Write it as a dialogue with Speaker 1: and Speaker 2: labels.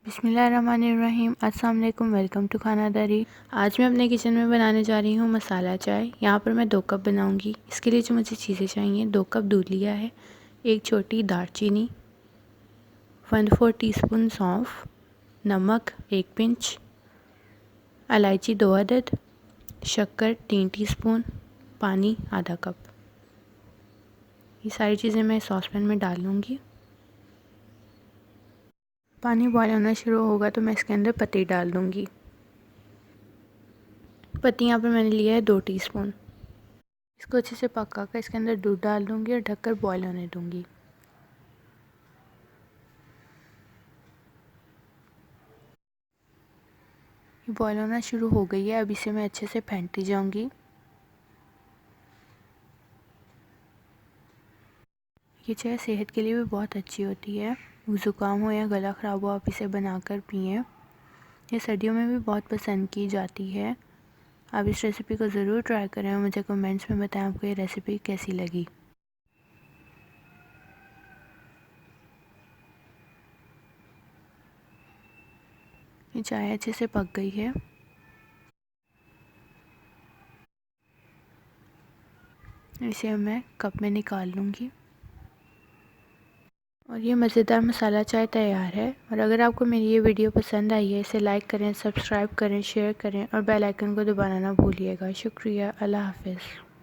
Speaker 1: बिस्मिल्लाहिर्रहमानिर्रहीम। अस्सलाम वालेकुम, वेलकम टू खानादारी। आज मैं अपने किचन में बनाने जा रही हूँ मसाला चाय। यहाँ पर मैं 2 कप बनाऊँगी। इसके लिए जो मुझे चीज़ें चाहिए, 2 कप दूध लिया है, एक छोटी दालचीनी, 1/4 टीस्पून सौंफ, नमक 1 पिंच, इलायची 2 अदद, शक्कर 3 टीस्पून, पानी आधा कप। ये सारी चीज़ें मैं सॉसपैन में डाल लूँगी। पानी बॉयल होना शुरू होगा तो मैं इसके अंदर पत्ती डाल दूँगी। पत्ती यहाँ पर मैंने लिया है 2 टीस्पून। इसको अच्छे से पका कर इसके अंदर दूध डाल दूँगी और ढककर बॉयल होने दूँगी। ये बॉयल होना शुरू हो गई है। अब इसे मैं अच्छे से फेंटती जाऊँगी। ये चाय सेहत के लिए भी बहुत अच्छी होती है। ज़ुकाम हो या गला ख़राब हो, आप इसे बनाकर पिएं। ये सर्दियों में भी बहुत पसंद की जाती है। आप इस रेसिपी को ज़रूर ट्राई करें और मुझे कमेंट्स में बताएं आपको ये रेसिपी कैसी लगी। ये चाय अच्छे से पक गई है। इसे मैं कप में निकाल लूँगी और ये मज़ेदार मसाला चाय तैयार है। और अगर आपको मेरी ये वीडियो पसंद आई है, इसे लाइक करें, सब्सक्राइब करें, शेयर करें और बेल आइकन को दबाना ना भूलिएगा। शुक्रिया। अल्लाह हाफ़िज़।